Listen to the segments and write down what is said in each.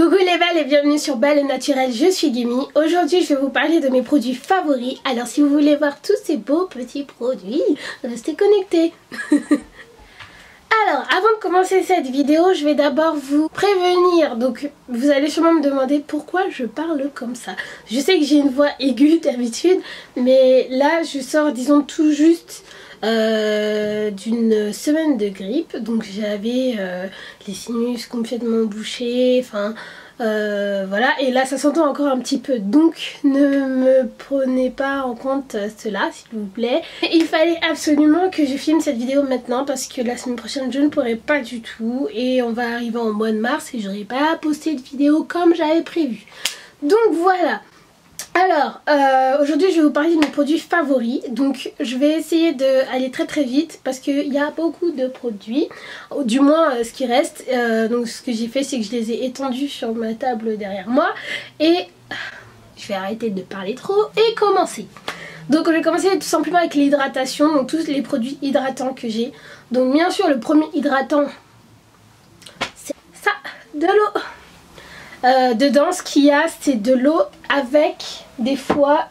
Coucou les belles et bienvenue sur Belle et Naturelle, je suis Gimi. Aujourd'hui je vais vous parler de mes produits favoris. Alors si vous voulez voir tous ces beaux petits produits, restez connectés. Alors avant de commencer cette vidéo, je vais d'abord vous prévenir. Donc vous allez sûrement me demander pourquoi je parle comme ça. Je sais que j'ai une voix aiguë d'habitude, mais là je sors disons tout juste d'une semaine de grippe, donc j'avais les sinus complètement bouchés, enfin voilà, et là ça s'entend encore un petit peu, donc ne me prenez pas en compte cela s'il vous plaît. Il fallait absolument que je filme cette vidéo maintenant parce que la semaine prochaine je ne pourrai pas du tout et on va arriver en mois de mars et j'aurai pas posté de vidéo comme j'avais prévu. Donc voilà. Alors, aujourd'hui je vais vous parler de mes produits favoris, donc je vais essayer d'aller très vite parce qu'il y a beaucoup de produits, du moins ce qui reste. Donc ce que j'ai fait c'est que je les ai étendus sur ma table derrière moi et je vais arrêter de parler trop et commencer. Donc je vais commencer tout simplement avec l'hydratation, donc tous les produits hydratants que j'ai. Donc bien sûr le premier hydratant c'est ça, de l'eau. Dedans ce qu'il y a c'est de l'eau avec des fois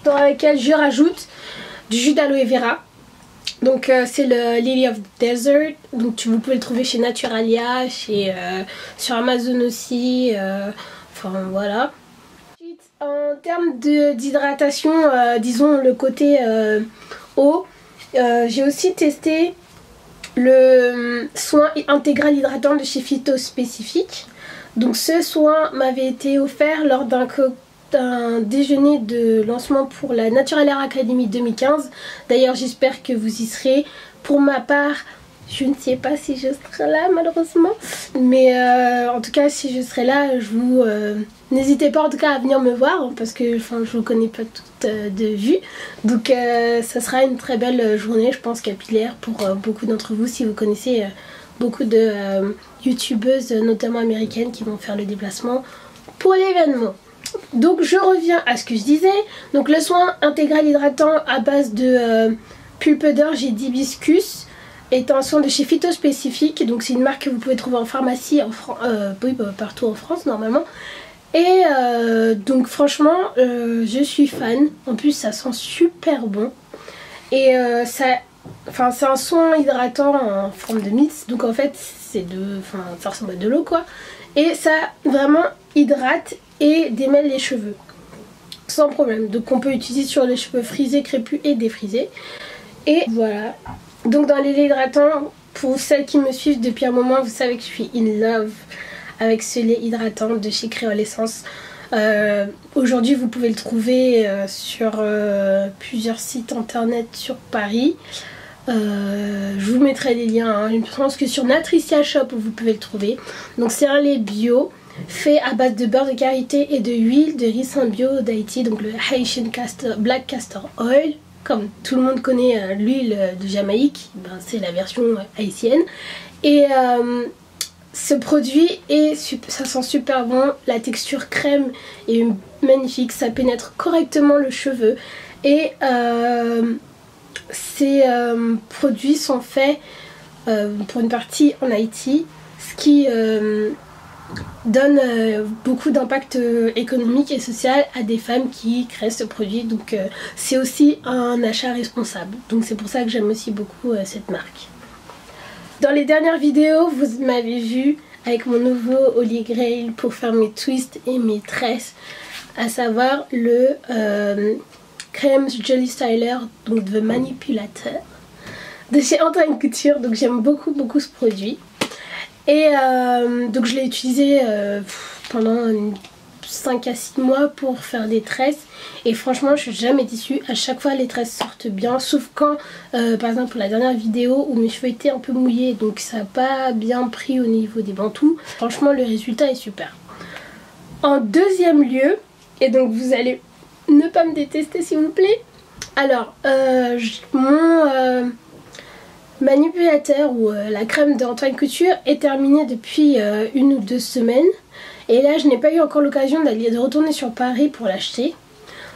dans laquelle je rajoute du jus d'aloe vera. Donc c'est le Lily of the Desert, donc vous pouvez le trouver chez Naturalia, sur Amazon aussi, enfin voilà. Ensuite, en termes d'hydratation, disons le côté eau, j'ai aussi testé le soin intégral hydratant de chez Phyto Spécifique. Donc ce soin m'avait été offert lors d'un déjeuner de lancement pour la Natural Hair Academy 2015. D'ailleurs j'espère que vous y serez. Pour ma part je ne sais pas si je serai là malheureusement, mais en tout cas si je serai là, je vous n'hésitez pas en tout cas à venir me voir, hein, parce que enfin, je ne vous connais pas toutes de vue. Donc ça sera une très belle journée je pense capillaire pour beaucoup d'entre vous si vous connaissez beaucoup de youtubeuses notamment américaines qui vont faire le déplacement pour l'événement. Donc je reviens à ce que je disais. Donc le soin intégral hydratant à base de pulpe d'orge et d'hibiscus est un soin de chez Phyto Spécifique. Donc c'est une marque que vous pouvez trouver en pharmacie oui, partout en France normalement. Et donc franchement je suis fan. En plus ça sent super bon. Et c'est un soin hydratant en forme de mix. Donc en fait ça ressemble à de l'eau quoi. Et ça vraiment hydrate et démêle les cheveux sans problème. Donc on peut utiliser sur les cheveux frisés, crépus et défrisés. Et voilà. Donc dans les laits hydratants, pour celles qui me suivent depuis un moment, vous savez que je suis in love avec ce lait hydratant de chez Créole Essence. Aujourd'hui vous pouvez le trouver sur plusieurs sites internet sur Paris. Je vous mettrai les liens, hein. Je pense que sur Natricia Shop vous pouvez le trouver. Donc c'est un lait bio fait à base de beurre de karité et de huile de ricin bio d'Haïti, donc le Haitian Black Castor Oil. Comme tout le monde connaît l'huile de Jamaïque, ben, c'est la version haïtienne. Et ce produit ça sent super bon, la texture crème est magnifique, ça pénètre correctement le cheveu. Et ces produits sont faits pour une partie en Haïti, ce qui donne beaucoup d'impact économique et social à des femmes qui créent ce produit. Donc c'est aussi un achat responsable. Donc c'est pour ça que j'aime aussi beaucoup cette marque. Dans les dernières vidéos, vous m'avez vu avec mon nouveau Holy Grail pour faire mes twists et mes tresses, à savoir le crème Jelly Styler, donc de manipulateur de chez Antoine Couture. Donc j'aime beaucoup ce produit. Et donc je l'ai utilisé pendant 5 à 6 mois pour faire des tresses. Et franchement je suis jamais déçue. À chaque fois les tresses sortent bien. Sauf quand par exemple la dernière vidéo où mes cheveux étaient un peu mouillés. Donc ça n'a pas bien pris au niveau des bantous. Franchement le résultat est super. En deuxième lieu, et donc vous allez ne pas me détester s'il vous plaît. Alors mon manipulateur ou la crème d'Antoine Couture est terminée depuis 1 ou 2 semaines. Et là je n'ai pas eu encore l'occasion de retourner sur Paris pour l'acheter.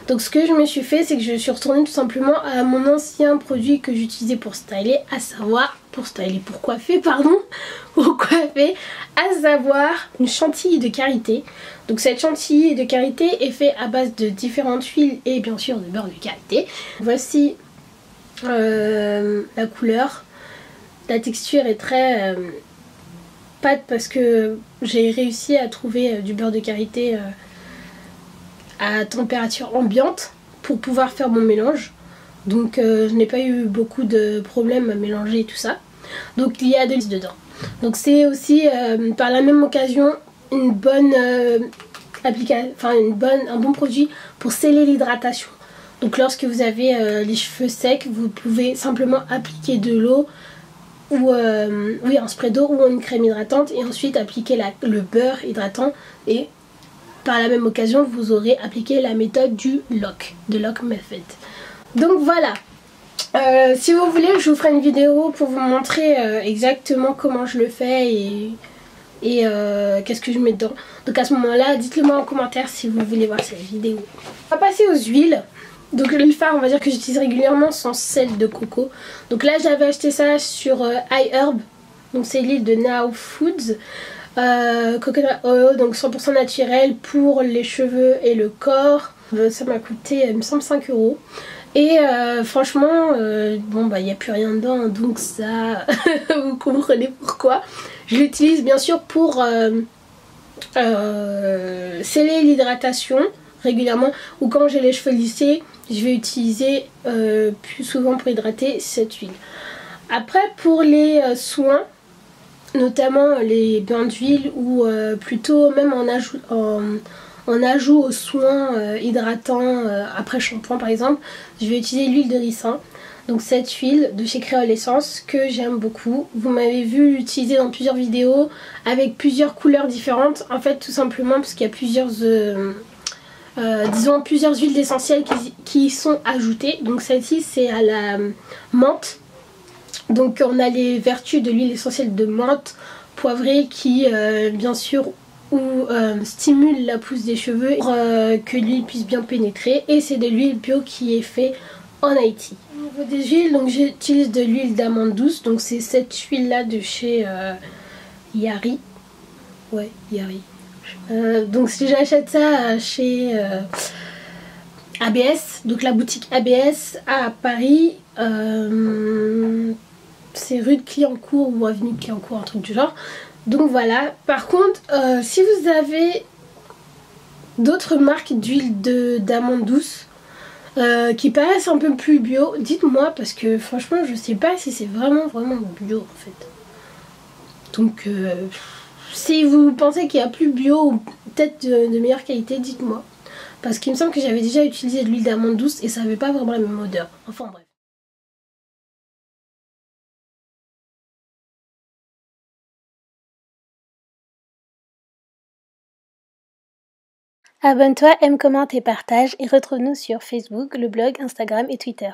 Donc ce que je me suis fait, c'est que je suis retournée tout simplement à mon ancien produit que j'utilisais pour styler, à savoir pour styler, pour coiffer, pardon, pour coiffer, à savoir une chantilly de karité. Donc cette chantilly de karité est faite à base de différentes huiles et bien sûr de beurre de karité. Voici la couleur. La texture est très pâte parce que j'ai réussi à trouver du beurre de karité à température ambiante pour pouvoir faire mon mélange. Donc je n'ai pas eu beaucoup de problèmes à mélanger tout ça. Donc il y a de l'huile dedans. Donc c'est aussi par la même occasion une bonne un bon produit pour sceller l'hydratation. Donc lorsque vous avez les cheveux secs, vous pouvez simplement appliquer de l'eau ou un spray d'eau ou une crème hydratante et ensuite appliquer le beurre hydratant, et par la même occasion vous aurez appliqué la méthode du LOC, de LOC Method. Donc voilà, si vous voulez je vous ferai une vidéo pour vous montrer exactement comment je le fais et qu'est-ce que je mets dedans. Donc à ce moment là dites-le moi en commentaire si vous voulez voir cette vidéo. On va passer aux huiles. Donc l'huile phare on va dire que j'utilise régulièrement sans sel de coco. Donc là j'avais acheté ça sur iHerb. Donc c'est l'huile de Now Foods. Coconut oil, donc 100% naturel pour les cheveux et le corps. Ça m'a coûté il me semble 5 €. Et franchement bon bah il n'y a plus rien dedans, donc ça vous comprenez pourquoi. Je l'utilise bien sûr pour sceller l'hydratation régulièrement, ou quand j'ai les cheveux lissés je vais utiliser plus souvent pour hydrater cette huile. Après pour les soins, notamment les bains d'huile ou plutôt même en ajout aux soins hydratants après shampoing par exemple, je vais utiliser l'huile de ricin. Donc cette huile de chez Créole Essence que j'aime beaucoup. Vous m'avez vu l'utiliser dans plusieurs vidéos avec plusieurs couleurs différentes. En fait tout simplement parce qu'il y a plusieurs disons plusieurs huiles essentielles qui sont ajoutées. Donc celle-ci c'est à la menthe. Donc on a les vertus de l'huile essentielle de menthe poivrée qui bien sûr stimule la pousse des cheveux pour que l'huile puisse bien pénétrer, et c'est de l'huile bio qui est fait en Haïti. Au niveau des huiles, donc j'utilise de l'huile d'amande douce, donc c'est cette huile là de chez Yari. Ouais, Yari. Donc si j'achète ça chez ABS, donc la boutique ABS à Paris, c'est rue de Cliancourt ou avenue de Cliancourt, un truc du genre. Donc voilà. Par contre si vous avez d'autres marques d'huile d'amande douce qui paraissent un peu plus bio, dites-moi, parce que franchement je sais pas si c'est vraiment bio en fait. Donc si vous pensez qu'il y a plus bio ou peut-être de meilleure qualité, dites-moi. Parce qu'il me semble que j'avais déjà utilisé de l'huile d'amande douce et ça n'avait pas vraiment la même odeur. Enfin bref. Abonne-toi, aime, commente et partage, et retrouve-nous sur Facebook, le blog, Instagram et Twitter.